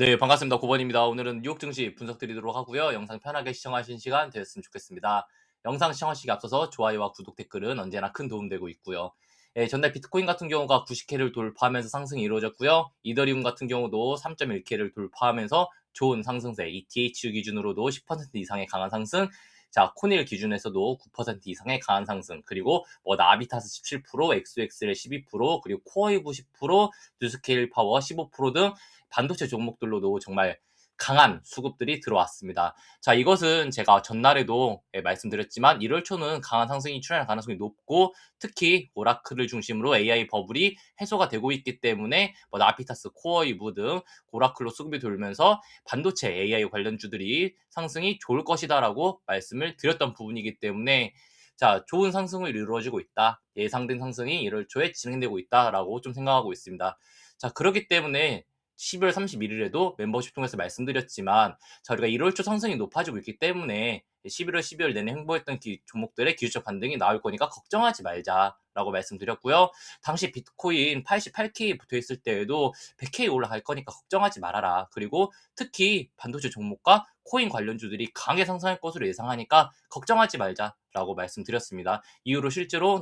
네, 반갑습니다. 고번입니다. 오늘은 뉴욕 증시 분석 드리도록 하고요. 영상 편하게 시청하시는 시간 되었으면 좋겠습니다. 영상 시청하시기 앞서서 좋아요와 구독, 댓글은 언제나 큰 도움 되고 있고요. 예, 전날 비트코인 같은 경우가 90K를 돌파하면서 상승이 이루어졌고요. 이더리움 같은 경우도 3.1K를 돌파하면서 좋은 상승세, ETH 기준으로도 10% 이상의 강한 상승, 자, 코닐 기준에서도 9% 이상의 강한 상승, 그리고 뭐 나비타스 17%, 엑스엑스엘 12%, 그리고 코어이브 10%, 뉴스케일 파워 15%등 반도체 종목들로도 정말 강한 수급들이 들어왔습니다. 자, 이것은 제가 전날에도 말씀드렸지만 1월 초는 강한 상승이 출현할 가능성이 높고, 특히 오라클을 중심으로 AI 버블이 해소가 되고 있기 때문에 뭐 나피타스, 코어이브 등 오라클로 수급이 돌면서 반도체 AI 관련주들이 상승이 좋을 것이다라고 말씀을 드렸던 부분이기 때문에, 자, 좋은 상승을 이루어지고 있다. 예상된 상승이 1월 초에 진행되고 있다라고 좀 생각하고 있습니다. 자, 그렇기 때문에 12월 31일에도 멤버십 통해서 말씀드렸지만, 자, 우리가 1월 초 상승이 높아지고 있기 때문에 11월, 12월 내내 횡보했던 종목들의 기술적 반등이 나올 거니까 걱정하지 말자라고 말씀드렸고요. 당시 비트코인 88K 붙어 있을 때에도 100K 올라갈 거니까 걱정하지 말아라. 그리고 특히 반도체 종목과 코인 관련주들이 강하게 상승할 것으로 예상하니까 걱정하지 말자라고 말씀드렸습니다. 이후로 실제로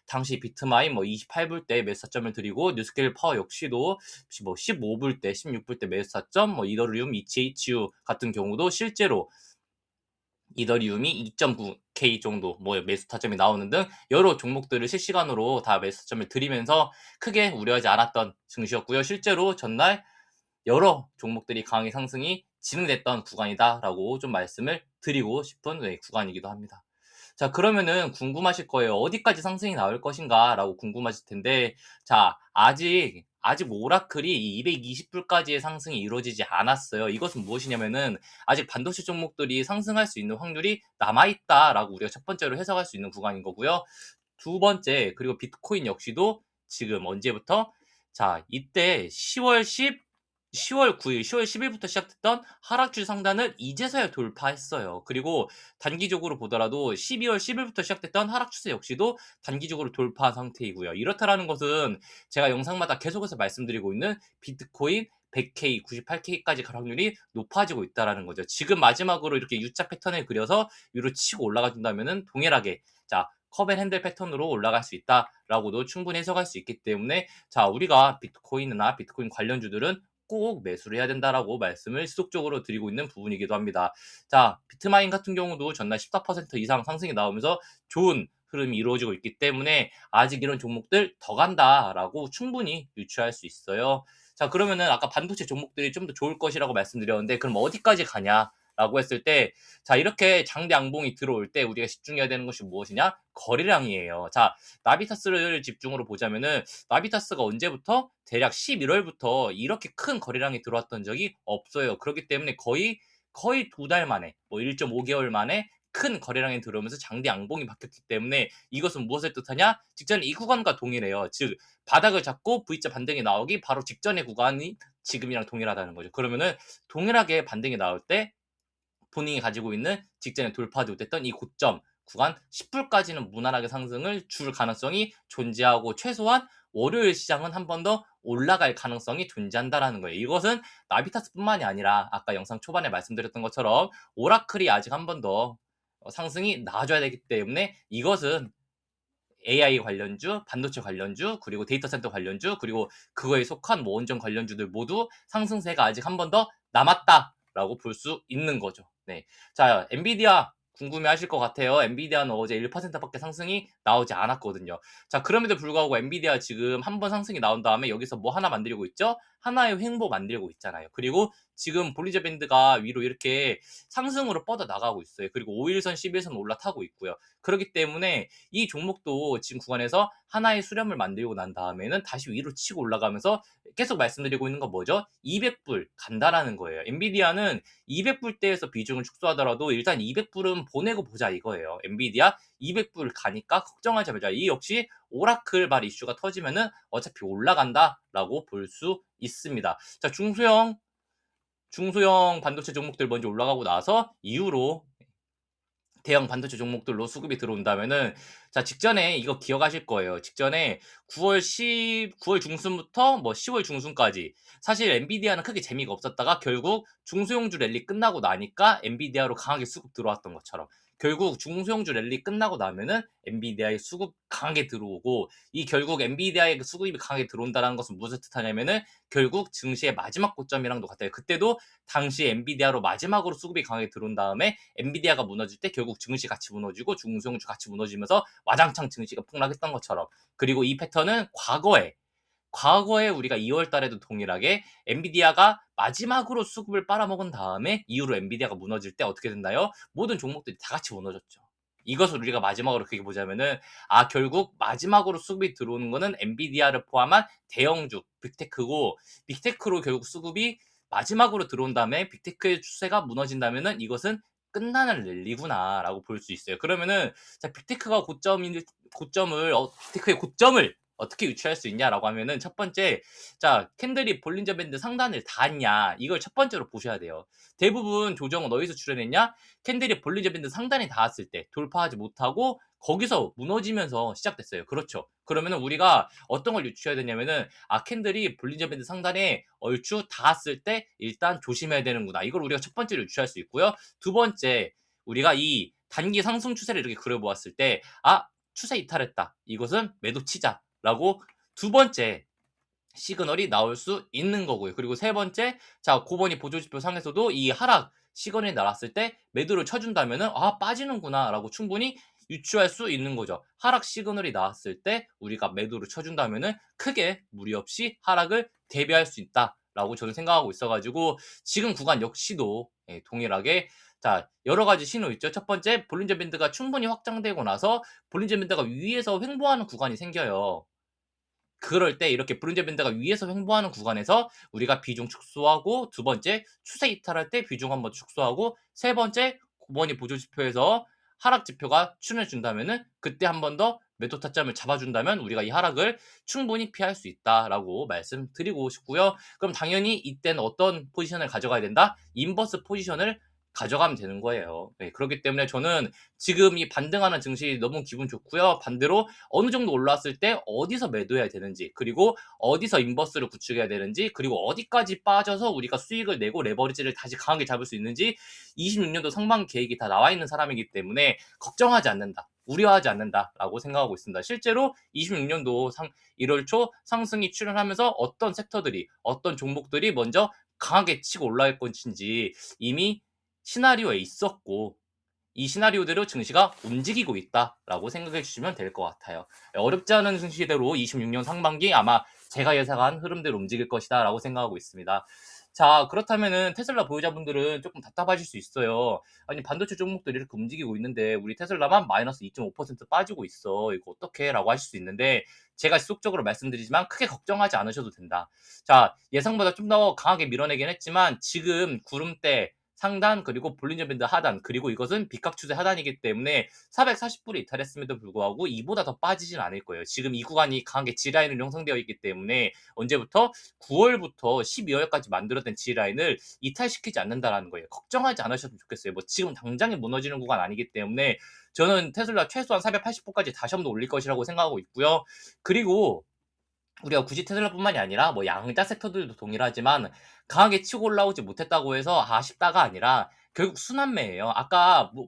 당시 비트마인 뭐 28불 때 매수 타점을 드리고, 뉴스케일 파워 역시도 뭐 15불 때, 16불 때 매수 타점, 뭐 이더리움, ETHU 같은 경우도 실제로 이더리움이 2.9K 정도 뭐 매수 타점이 나오는 등 여러 종목들을 실시간으로 다 매수 타점을 드리면서 크게 우려하지 않았던 증시였고요. 실제로 전날 여러 종목들이 강하게 상승이 진행됐던 구간이다라고 좀 말씀을 드리고 싶은 구간이기도 합니다. 자, 그러면은 궁금하실 거예요. 어디까지 상승이 나올 것인가라고 궁금하실 텐데, 자, 아직 오라클이 220불까지의 상승이 이루어지지 않았어요. 이것은 무엇이냐면은 아직 반도체 종목들이 상승할 수 있는 확률이 남아 있다라고 우리가 첫 번째로 해석할 수 있는 구간인 거고요. 두 번째, 그리고 비트코인 역시도 지금 언제부터, 자, 이때 10월 9일, 10월 10일부터 시작됐던 하락줄 상단을 이제서야 돌파했어요. 그리고 단기적으로 보더라도 12월 10일부터 시작됐던 하락 추세 역시도 단기적으로 돌파한 상태이고요. 이렇다라는 것은 제가 영상마다 계속해서 말씀드리고 있는 비트코인 100K, 98K까지 갈 확률이 높아지고 있다라는 거죠. 지금 마지막으로 이렇게 U자 패턴을 그려서 위로 치고 올라가 준다면은 동일하게, 자, 컵앤핸들 패턴으로 올라갈 수 있다라고도 충분히 해석할 수 있기 때문에, 자, 우리가 비트코인이나 비트코인 관련주들은 꼭 매수를 해야 된다라고 말씀을 지속적으로 드리고 있는 부분이기도 합니다. 자, 비트마인 같은 경우도 전날 14% 이상 상승이 나오면서 좋은 흐름이 이루어지고 있기 때문에 아직 이런 종목들 더 간다라고 충분히 유추할 수 있어요. 자, 그러면은 아까 반도체 종목들이 좀 더 좋을 것이라고 말씀드렸는데, 그럼 어디까지 가냐라고 했을 때, 자, 이렇게 장대 양봉이 들어올 때 우리가 집중해야 되는 것이 무엇이냐? 거래량이에요. 자, 나비타스를 집중으로 보자면은, 나비타스가 언제부터? 대략 11월부터 이렇게 큰 거래량이 들어왔던 적이 없어요. 그렇기 때문에 거의 2달 만에, 뭐 1.5개월 만에 큰 거래량이 들어오면서 장대 양봉이 바뀌었기 때문에, 이것은 무엇을 뜻하냐? 직전에 이 구간과 동일해요. 즉, 바닥을 잡고 V자 반등이 나오기 바로 직전의 구간이 지금이랑 동일하다는 거죠. 그러면은 동일하게 반등이 나올 때 본인이 가지고 있는 직전에 돌파하지 못했던 이 고점 구간 10불까지는 무난하게 상승을 줄 가능성이 존재하고, 최소한 월요일 시장은 한 번 더 올라갈 가능성이 존재한다라는 거예요. 이것은 나비타스뿐만이 아니라 아까 영상 초반에 말씀드렸던 것처럼 오라클이 아직 한 번 더 상승이 나와줘야 되기 때문에, 이것은 AI 관련주, 반도체 관련주, 그리고 데이터 센터 관련주, 그리고 그거에 속한 뭐 원전 관련주들 모두 상승세가 아직 한 번 더 남았다라고 볼 수 있는 거죠. 네. 자, 엔비디아 궁금해 하실 것 같아요. 엔비디아는 어제 1%밖에 상승이 나오지 않았거든요. 자, 그럼에도 불구하고 엔비디아 지금 한 번 상승이 나온 다음에 여기서 뭐 하나 만들고 있죠? 하나의 횡보 만들고 있잖아요. 그리고 지금 볼리저 밴드가 위로 이렇게 상승으로 뻗어 나가고 있어요. 그리고 5일선, 10일선 올라타고 있고요. 그렇기 때문에 이 종목도 지금 구간에서 하나의 수렴을 만들고 난 다음에는 다시 위로 치고 올라가면서, 계속 말씀드리고 있는 건 뭐죠? 200불 간다라는 거예요. 엔비디아는 200불대에서 비중을 축소하더라도 일단 200불은 보내고 보자 이거예요. 엔비디아 200불 가니까 걱정하지 말자. 이 역시 오라클 발 이슈가 터지면은 어차피 올라간다라고 볼 수 있습니다. 자, 중소형 반도체 종목들 먼저 올라가고 나서 이후로 대형 반도체 종목들로 수급이 들어온다면은 자 직전에 이거 기억하실 거예요. 직전에 9월 중순부터 뭐 10월 중순까지 사실 엔비디아는 크게 재미가 없었다가 결국 중소형주 랠리 끝나고 나니까 엔비디아로 강하게 수급 들어왔던 것처럼 결국 중소형주 랠리 끝나고 나면은 엔비디아의 수급 강하게 들어오고 이 결국 엔비디아의 그 수급이 강하게 들어온다는 것은 무엇을 뜻하냐면은 결국 증시의 마지막 고점이랑도 같아요. 그때도 당시 엔비디아로 마지막으로 수급이 강하게 들어온 다음에 엔비디아가 무너질 때 결국 증시 같이 무너지고 중소형주 같이 무너지면서 와장창 증시가 폭락했던 것처럼 그리고 이 패턴은 과거에 우리가 2월 달에도 동일하게 엔비디아가 마지막으로 수급을 빨아먹은 다음에 이후로 엔비디아가 무너질 때 어떻게 됐나요? 모든 종목들이 다 같이 무너졌죠. 이것을 우리가 마지막으로 그렇게 보자면은 결국 마지막으로 수급이 들어오는 거는 엔비디아를 포함한 대형주 빅테크고 빅테크로 결국 수급이 마지막으로 들어온 다음에 빅테크의 추세가 무너진다면은 이것은 끝나는 랠리구나라고 볼 수 있어요. 그러면은 자 빅테크가 빅테크의 고점을 어떻게 유추할 수 있냐라고 하면은 첫 번째 자 캔들이 볼린저 밴드 상단을 닿았냐 이걸 첫 번째로 보셔야 돼요. 대부분 조정은 어디서 출현했냐? 캔들이 볼린저 밴드 상단에 닿았을 때 돌파하지 못하고 거기서 무너지면서 시작됐어요. 그렇죠. 그러면은 우리가 어떤 걸 유추해야 되냐면은 캔들이 볼린저 밴드 상단에 얼추 닿았을 때 일단 조심해야 되는구나. 이걸 우리가 첫 번째로 유추할 수 있고요. 두 번째 우리가 이 단기 상승 추세를 이렇게 그려보았을 때 추세 이탈했다. 이것은 매도 치자라고 두 번째 시그널이 나올 수 있는 거고요. 그리고 세 번째, 자, 고번이 보조지표 상에서도 이 하락 시그널이 나왔을 때 매도를 쳐준다면은 빠지는구나라고 충분히 유추할 수 있는 거죠. 하락 시그널이 나왔을 때 우리가 매도를 쳐준다면은 크게 무리 없이 하락을 대비할 수 있다라고 저는 생각하고 있어가지고 지금 구간 역시도 동일하게 자 여러 가지 신호 있죠. 첫 번째 볼린저 밴드가 충분히 확장되고 나서 볼린저 밴드가 위에서 횡보하는 구간이 생겨요. 그럴 때 이렇게 브론즈 밴드가 위에서 횡보하는 구간에서 우리가 비중 축소하고 두 번째 추세 이탈할 때 비중 한번 축소하고 세 번째 고번이 보조 지표에서 하락 지표가 출현해 준다면은 그때 한 번 더 매도 타점을 잡아준다면 우리가 이 하락을 충분히 피할 수 있다라고 말씀드리고 싶고요. 그럼 당연히 이때는 어떤 포지션을 가져가야 된다? 인버스 포지션을 가져가면 되는 거예요. 네, 그렇기 때문에 저는 지금 이 반등하는 증시 너무 기분 좋고요. 반대로 어느 정도 올라왔을 때 어디서 매도해야 되는지, 그리고 어디서 인버스를 구축해야 되는지, 그리고 어디까지 빠져서 우리가 수익을 내고 레버리지를 다시 강하게 잡을 수 있는지 26년도 상반기 계획이 다 나와 있는 사람이기 때문에 걱정하지 않는다. 우려하지 않는다라고 생각하고 있습니다. 실제로 26년도 1월 초 상승이 출현하면서 어떤 섹터들이, 어떤 종목들이 먼저 강하게 치고 올라갈 것인지 이미 시나리오에 있었고 이 시나리오대로 증시가 움직이고 있다라고 생각해 주시면 될 것 같아요. 어렵지 않은 증시대로 26년 상반기 아마 제가 예상한 흐름대로 움직일 것이다라고 생각하고 있습니다. 자, 그렇다면은 테슬라 보유자분들은 조금 답답하실 수 있어요. 아니, 반도체 종목들이 이렇게 움직이고 있는데 우리 테슬라만 마이너스 2.5% 빠지고 있어. 이거 어떡해? 라고 하실 수 있는데 제가 지속적으로 말씀드리지만 크게 걱정하지 않으셔도 된다. 자, 예상보다 좀 더 강하게 밀어내긴 했지만 지금 구름대 상단 그리고 볼린저 밴드 하단 그리고 이것은 빅각 추세 하단이기 때문에 440불에 이탈했음에도 불구하고 이보다 더 빠지진 않을 거예요. 지금 이 구간이 강하게 G라인으로 형성되어 있기 때문에 언제부터 9월부터 12월까지 만들어낸 G라인을 이탈시키지 않는다라는 거예요. 걱정하지 않으셔도 좋겠어요. 뭐 지금 당장에 무너지는 구간 아니기 때문에 저는 테슬라 최소한 480불까지 다시 한번 올릴 것이라고 생각하고 있고요. 그리고 우리가 굳이 테슬라뿐만이 아니라 뭐 양자 섹터들도 동일하지만 강하게 치고 올라오지 못했다고 해서 아쉽다가 아니라 결국 순환매예요. 아까 뭐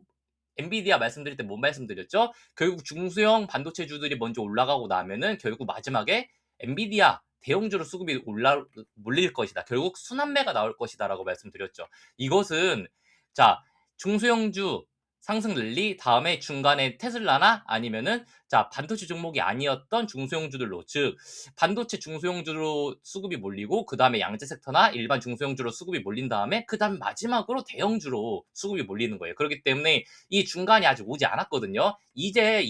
엔비디아 말씀드릴 때 뭐 말씀드렸죠? 결국 중소형 반도체주들이 먼저 올라가고 나면은 결국 마지막에 엔비디아 대형주로 수급이 몰릴 것이다. 결국 순환매가 나올 것이다라고 말씀드렸죠. 이것은 자 중소형주 상승 랠리 다음에 중간에 테슬라나 아니면은 자 반도체 종목이 아니었던 중소형주들로 즉 반도체 중소형주로 수급이 몰리고 그 다음에 양재 섹터나 일반 중소형주로 수급이 몰린 다음에 그 다음 마지막으로 대형주로 수급이 몰리는 거예요. 그렇기 때문에 이 중간이 아직 오지 않았거든요. 이제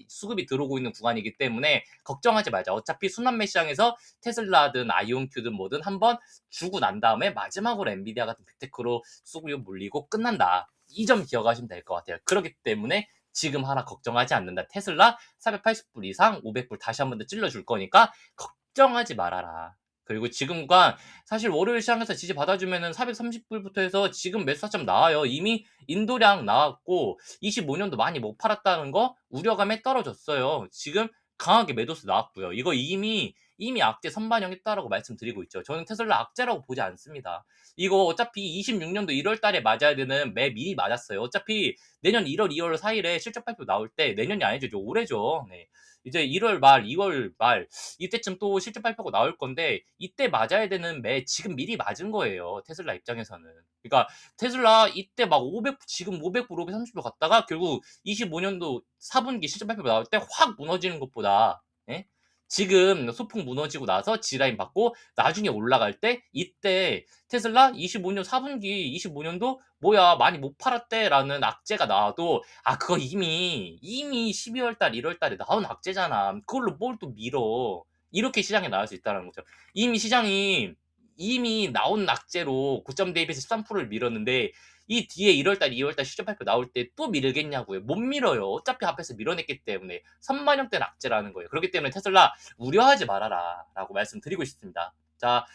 수급이 들어오고 있는 구간이기 때문에 걱정하지 말자. 어차피 순환매 시장에서 테슬라든 아이온큐든 뭐든 한번 주고 난 다음에 마지막으로 엔비디아 같은 빅테크로 수급이 몰리고 끝난다. 이 점 기억하시면 될 것 같아요. 그렇기 때문에 지금 하나 걱정하지 않는다. 테슬라 480불 이상 500불 다시 한 번 더 찔러줄 거니까 걱정하지 말아라. 그리고 지금 구간 사실 월요일 시장에서 지지 받아주면은 430불부터 해서 지금 매수타점 나와요. 이미 인도량 나왔고 25년도 많이 못 팔았다는 거 우려감에 떨어졌어요. 지금 강하게 매도수 나왔고요. 이거 이미 악재 선반영했다라고 말씀드리고 있죠. 저는 테슬라 악재라고 보지 않습니다. 이거 어차피 26년도 1월 달에 맞아야 되는 매 미리 맞았어요. 어차피 내년 1월, 2월 사이에 실적 발표 나올 때 내년이 아니죠. 올해죠. 네. 이제 1월 말, 2월 말 이때쯤 또 실적 발표가 나올 건데 이때 맞아야 되는 매 지금 미리 맞은 거예요. 테슬라 입장에서는. 그러니까 테슬라 이때 막 500 지금 500불, 530불 갔다가 결국 25년도 4분기 실적 발표 나올 때 확 무너지는 것보다 예? 지금 소폭 무너지고 나서 G라인 받고 나중에 올라갈 때 이때 테슬라 25년 4분기 25년도 뭐야 많이 못 팔았대라는 악재가 나와도 그거 이미 12월 달 1월 달에 나온 악재잖아. 그걸로 뭘 또 밀어. 이렇게 시장에 나올 수 있다는 거죠. 이미 시장이 이미 나온 악재로 고점 대비해서 13%를 밀었는데 이 뒤에 1월 달, 2월 달 실적 발표 나올 때 또 밀겠냐고요. 못 밀어요. 어차피 앞에서 밀어냈기 때문에 선반영된 악재라는 거예요. 그렇기 때문에 테슬라 우려하지 말아라라고 말씀드리고 싶습니다. 자,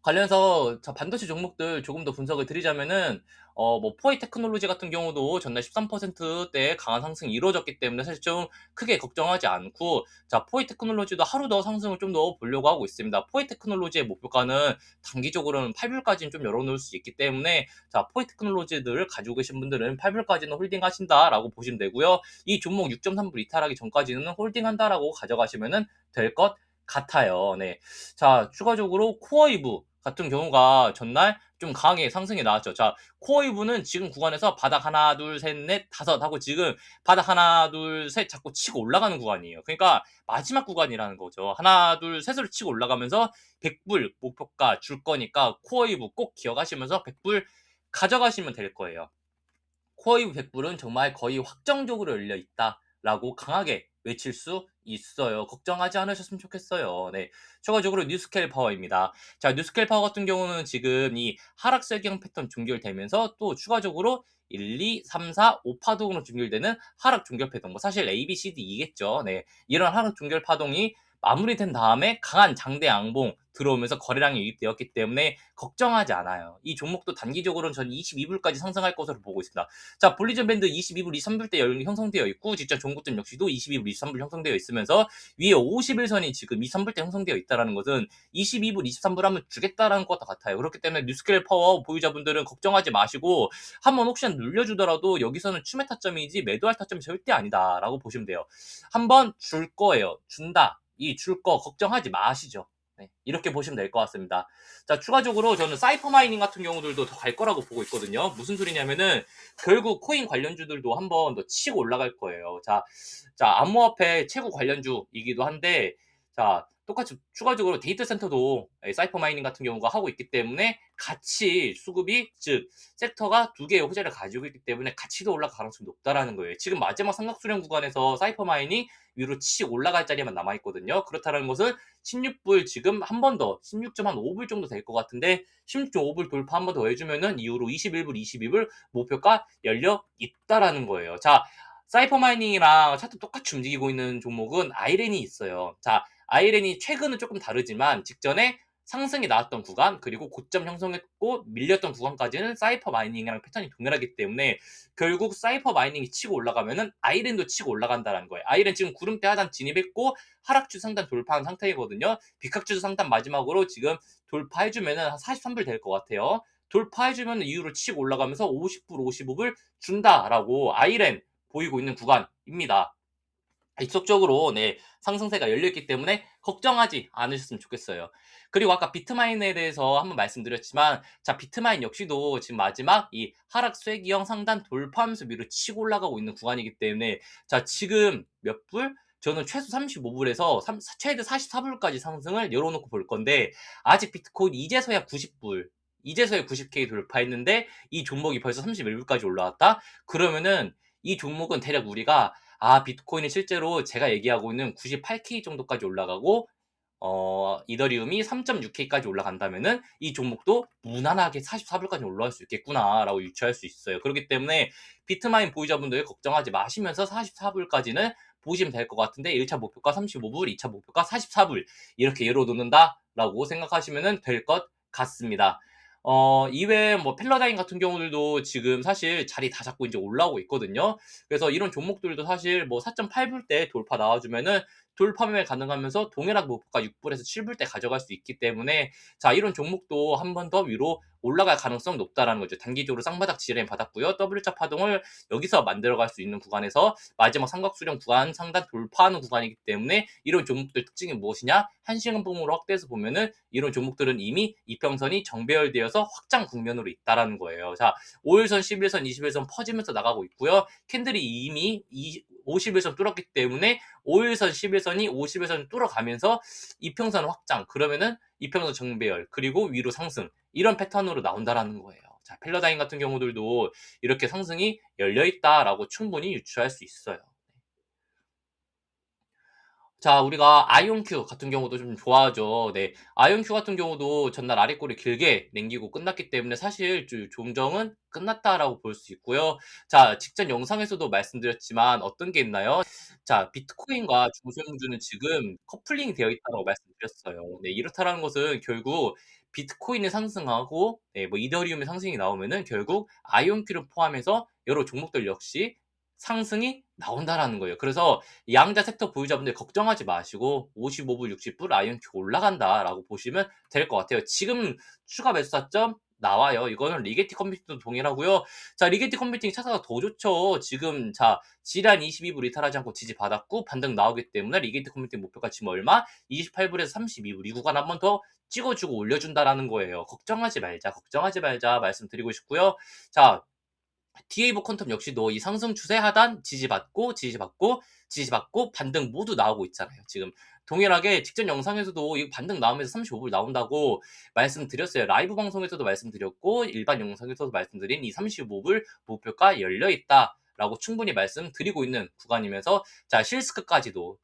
관련해서 반도체 종목들 조금 더 분석을 드리자면은 뭐 포웨이 테크놀로지 같은 경우도 전날 13%대 강한 상승이 이루어졌기 때문에 사실 좀 크게 걱정하지 않고 자 포웨이 테크놀로지도 하루 더 상승을 좀 더 보려고 하고 있습니다. 포웨이 테크놀로지의 목표가는 단기적으로는 8불까지는 좀 열어놓을 수 있기 때문에 자 포웨이 테크놀로지들 가지고 계신 분들은 8불까지는 홀딩하신다라고 보시면 되고요. 이 종목 6.3불 이탈하기 전까지는 홀딩한다라고 가져가시면은 될 것 같아요. 네. 자, 추가적으로 코어이브 같은 경우가 전날 좀 강하게 상승이 나왔죠. 자, 코어이브는 지금 구간에서 바닥 하나, 둘, 셋, 넷, 다섯 하고 지금 바닥 하나, 둘, 셋 자꾸 치고 올라가는 구간이에요. 그러니까 마지막 구간이라는 거죠. 하나, 둘, 셋으로 치고 올라가면서 100불 목표가 줄 거니까 코어이브 꼭 기억하시면서 100불 가져가시면 될 거예요. 코어이브 100불은 정말 거의 확정적으로 열려 있다라고 강하게 외칠 수 있어요. 걱정하지 않으셨으면 좋겠어요. 네. 추가적으로 뉴스케일 파워입니다. 자, 뉴스케일 파워 같은 경우는 지금 이 하락세경 패턴 종결되면서 또 추가적으로 1, 2, 3, 4, 5파동으로 종결되는 하락 종결 패턴. 뭐 사실 A, B, C, D이겠죠. 네. 이런 하락 종결 파동이 마무리된 다음에 강한 장대 양봉 들어오면서 거래량이 유입되었기 때문에 걱정하지 않아요. 이 종목도 단기적으로는 전 22불까지 상승할 것으로 보고 있습니다. 자, 볼리전 밴드 22불, 23불대 형성되어 있고 직전 종고점 역시도 22불, 23불 형성되어 있으면서 위에 51선이 지금 23불대 형성되어 있다는 것은 22불, 23불 하면 주겠다라는 것과 같아요. 그렇기 때문에 뉴스케일 파워 보유자분들은 걱정하지 마시고 한번 혹시나 눌려주더라도 여기서는 추매 타점이지 매도할 타점이 절대 아니다라고 보시면 돼요. 한번 줄 거예요. 준다. 이 줄 거 걱정하지 마시죠. 네, 이렇게 보시면 될 것 같습니다. 자, 추가적으로 저는 사이퍼 마이닝 같은 경우들도 더 갈 거라고 보고 있거든요. 무슨 소리냐면은 결국 코인 관련주들도 한번 더 치고 올라갈 거예요. 자, 암호화폐 최고 관련주이기도 한데 자, 똑같이 추가적으로 데이터 센터도 사이퍼 마이닝 같은 경우가 하고 있기 때문에 같이 수급이 즉 섹터가 두 개의 호재를 가지고 있기 때문에 같이도 올라갈 가능성이 높다라는 거예요. 지금 마지막 삼각 수렴 구간에서 사이퍼 마이닝 위로 치고 올라갈 자리만 남아 있거든요. 그렇다는 것은 16불 지금 한 번 더 16.5불 정도 될 것 같은데 16.5불 돌파 한 번 더 해주면은 이후로 21불, 22불 목표가 열려 있다라는 거예요. 자, 사이퍼 마이닝이랑 차트 똑같이 움직이고 있는 종목은 아이렌이 있어요. 자, 아이렌이 최근은 조금 다르지만 직전에 상승이 나왔던 구간 그리고 고점 형성했고 밀렸던 구간까지는 사이퍼 마이닝이랑 패턴이 동일하기 때문에 결국 사이퍼 마이닝이 치고 올라가면은 아이렌도 치고 올라간다는 거예요. 아이렌 지금 구름대 하단 진입했고 하락주 상단 돌파한 상태이거든요. 비각주 상단 마지막으로 지금 돌파해주면은 한 43불 될 것 같아요. 돌파해주면 이후로 치고 올라가면서 50불, 55불 준다라고 아이렌 보이고 있는 구간입니다. 지속적으로 네, 상승세가 열려있기 때문에 걱정하지 않으셨으면 좋겠어요. 그리고 아까 비트마인에 대해서 한번 말씀드렸지만 자 비트마인 역시도 지금 마지막 이 하락 쇠기형 상단 돌파하면서 위로 치고 올라가고 있는 구간이기 때문에 자 지금 몇 불? 저는 최소 35불에서 최대 44불까지 상승을 열어놓고 볼 건데 아직 비트코인 이제서야 90불 이제서야 90K 돌파했는데 이 종목이 벌써 31불까지 올라왔다? 그러면은 이 종목은 대략 우리가 비트코인이 실제로 제가 얘기하고 있는 98K 정도까지 올라가고 이더리움이 3.6K까지 올라간다면은 이 종목도 무난하게 44불까지 올라갈 수 있겠구나라고 유추할 수 있어요. 그렇기 때문에 비트마인 보유자분들 걱정하지 마시면서 44불까지는 보시면 될 것 같은데 1차 목표가 35불, 2차 목표가 44불 이렇게 예로 놓는다라고 생각하시면 될 것 같습니다. 이외에 뭐 펠러다인 같은 경우들도 지금 사실 자리 다 잡고 이제 올라오고 있거든요. 그래서 이런 종목들도 사실 뭐 4.8불 대 돌파 나와주면은 돌파 매매 가능하면서 동일한 목표가 6불에서 7불 대 가져갈 수 있기 때문에 자 이런 종목도 한 번 더 위로 올라갈 가능성이 높다라는 거죠. 단기적으로 쌍바닥 지뢰 받았고요. W자 파동을 여기서 만들어갈 수 있는 구간에서 마지막 삼각수렴 구간 상단 돌파하는 구간이기 때문에 이런 종목들 특징이 무엇이냐? 한시간 봉으로 확대해서 보면은 이런 종목들은 이미 이평선이 정배열되어서 확장 국면으로 있다라는 거예요. 자, 5일선, 11선, 21선 퍼지면서 나가고 있고요. 캔들이 이미 50일선 뚫었기 때문에 5일선, 11선이 50일선 뚫어가면서 이평선 확장, 그러면은 이평선 정배열, 그리고 위로 상승 이런 패턴으로 나온다라는 거예요. 자, 펠러다인 같은 경우들도 이렇게 상승이 열려 있다라고 충분히 유추할 수 있어요. 자, 우리가 아이온큐 같은 경우도 좀 좋아하죠. 네. 아이온큐 같은 경우도 전날 아랫골이 길게 남기고 끝났기 때문에 사실 종정은 끝났다라고 볼 수 있고요. 자, 직전 영상에서도 말씀드렸지만 어떤 게 있나요? 자, 비트코인과 중소형주는 지금 커플링이 되어 있다고 말씀드렸어요. 네, 이렇다라는 것은 결국 비트코인이 상승하고 네, 뭐 이더리움의 상승이 나오면은 결국 아이온큐를 포함해서 여러 종목들 역시 상승이 나온다라는 거예요. 그래서 양자 섹터 보유자분들 걱정하지 마시고 55불, 60불 아이온큐 올라간다라고 보시면 될 것 같아요. 지금 추가 매수 타점 나와요. 이거는 리게티 컴퓨팅도 동일하고요. 자, 리게티 컴퓨팅 차트가 더 좋죠. 지금 자, 지란 22불 이탈하지 않고 지지받았고 반등 나오기 때문에 리게티 컴퓨팅 목표가 지금 얼마? 28불에서 32불 이 구간 한 번 더 찍어주고 올려준다라는 거예요. 걱정하지 말자, 걱정하지 말자 말씀드리고 싶고요. 자, DAV 퀀텀 역시도 이 상승 추세 하단 지지받고 지지받고 지지받고 반등 모두 나오고 있잖아요. 지금 동일하게 직전 영상에서도 이 반등 나오면서 35불 나온다고 말씀드렸어요. 라이브 방송에서도 말씀드렸고 일반 영상에서도 말씀드린 이 35불 목표가 열려 있다. 라고 충분히 말씀드리고 있는 구간이면서 자 실스크까지도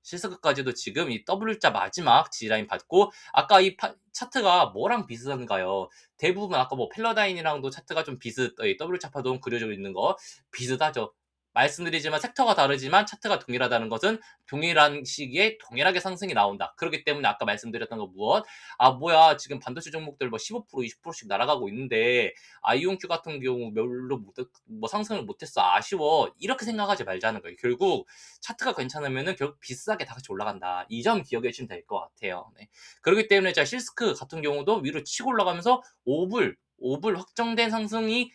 지금 이 W자 마지막 G라인 받고 아까 이 차트가 뭐랑 비슷한가요? 대부분 아까 뭐 펠러다인이랑도 차트가 좀 W차 파동 그려져 있는 거 비슷하죠. 말씀드리지만 섹터가 다르지만 차트가 동일하다는 것은 동일한 시기에 동일하게 상승이 나온다. 그렇기 때문에 아까 말씀드렸던 거 무엇? 아 뭐야 지금 반도체 종목들 뭐 15% 20%씩 날아가고 있는데 아이온큐 같은 경우 별로 뭐 상승을 못했어 아쉬워 이렇게 생각하지 말자는 거예요. 결국 차트가 괜찮으면은 결국 비슷하게 다 같이 올라간다. 이 점 기억해 주시면 될 것 같아요. 네. 그렇기 때문에 자 실스크 같은 경우도 위로 치고 올라가면서 5불 확정된 상승이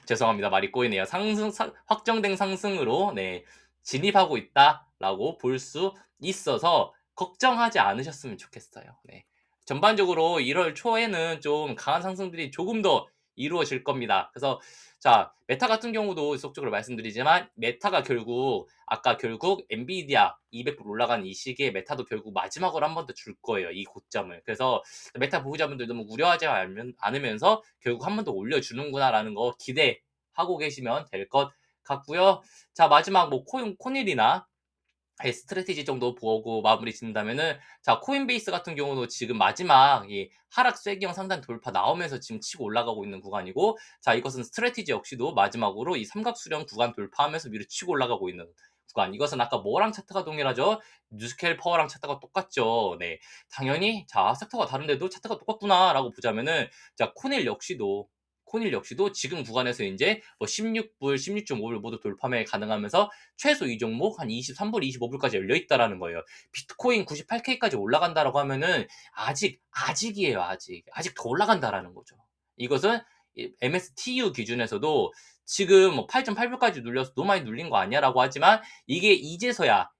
죄송합니다. 말이 꼬이네요. 확정된 상승으로 네, 진입하고 있다라고 볼 수 있어서 걱정하지 않으셨으면 좋겠어요. 네. 전반적으로 1월 초에는 좀 강한 상승들이 조금 더 이루어질 겁니다. 그래서 자, 메타 같은 경우도 지속적으로 말씀드리지만 메타가 결국 엔비디아 200불 올라간 이 시기에 메타도 결국 마지막으로 한 번 더 줄 거예요. 이 고점을. 그래서 메타 보유자분들 너무 우려하지 않으면서 결국 한 번 더 올려주는구나라는 거 기대하고 계시면 될 것 같고요. 자, 마지막 뭐 코닐이나 스트래티지 정도 보고 마무리 짓는다면은 자 코인베이스 같은 경우도 지금 마지막 이 하락 쐐기형 상단 돌파 나오면서 지금 치고 올라가고 있는 구간이고 자 이것은 스트래티지 역시도 마지막으로 이 삼각수렴 구간 돌파하면서 위로 치고 올라가고 있는 구간 이것은 아까 뭐랑 차트가 동일하죠? 뉴스케일 파워랑 차트가 똑같죠. 네 당연히 자 섹터가 다른데도 차트가 똑같구나라고 보자면은 자 코닐 역시도 지금 구간에서 이제 뭐 16불, 16.5불 모두 돌파매 가능하면서 최소 이 종목 한 23불, 25불까지 열려 있다라는 거예요. 비트코인 98K까지 올라간다라고 하면은 아직이에요, 아직. 아직 더 올라간다라는 거죠. 이것은 MSTU 기준에서도 지금 뭐 8.8불까지 눌려서 너무 많이 눌린 거 아니야라고 하지만 이게 이제서야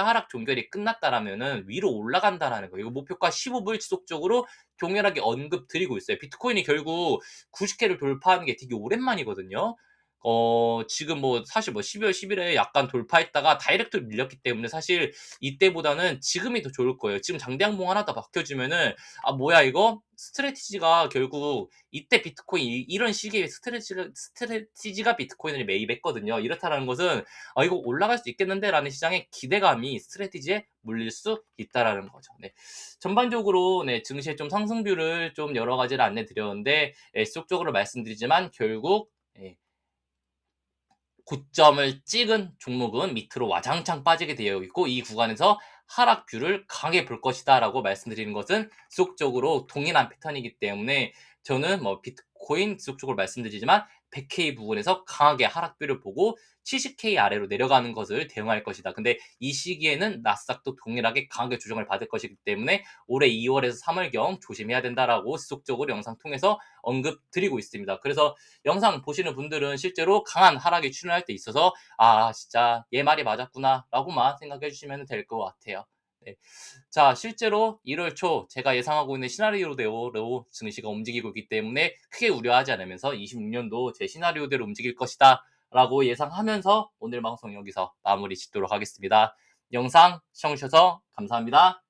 하락 종결이 끝났다라면은 위로 올라간다라는 거예요. 이거 목표가 15불 지속적으로 동일하게 언급 드리고 있어요. 비트코인이 결국 90K를 돌파하는 게 되게 오랜만이거든요. 지금 뭐 사실 뭐 12월 10일에 약간 돌파했다가 다이렉트로 밀렸기 때문에 사실 이때보다는 지금이 더 좋을 거예요. 지금 장대양봉 하나 더 박혀주면은 아 뭐야 이거 스트래티지가 결국 이때 비트코인 이런 시기에 스트래티지가 비트코인을 매입했거든요. 이렇다라는 것은 이거 올라갈 수 있겠는데라는 시장의 기대감이 스트래티지에 물릴 수 있다라는 거죠. 네. 전반적으로 네, 증시의 좀 상승률을 좀 여러 가지를 안내 드렸는데 지속적으로 말씀드리지만 결국 고점을 찍은 종목은 밑으로 와장창 빠지게 되어 있고 이 구간에서 하락뷰를 강하게 볼 것이다라고 말씀드리는 것은 지속적으로 동일한 패턴이기 때문에 저는 뭐 비트코인 지속적으로 말씀드리지만 100K 부분에서 강하게 하락뷰를 보고 70K 아래로 내려가는 것을 대응할 것이다. 근데 이 시기에는 나스닥도 동일하게 강하게 조정을 받을 것이기 때문에 올해 2월에서 3월경 조심해야 된다라고 지속적으로 영상 통해서 언급 드리고 있습니다. 그래서 영상 보시는 분들은 실제로 강한 하락이 출현할 때 있어서 아 진짜 얘 말이 맞았구나라고만 생각해 주시면 될 것 같아요. 네. 자 실제로 1월 초 제가 예상하고 있는 시나리오대로 증시가 움직이고 있기 때문에 크게 우려하지 않으면서 26년도 제 시나리오대로 움직일 것이다 라고 예상하면서 오늘 방송 여기서 마무리 짓도록 하겠습니다. 영상 시청해주셔서 감사합니다.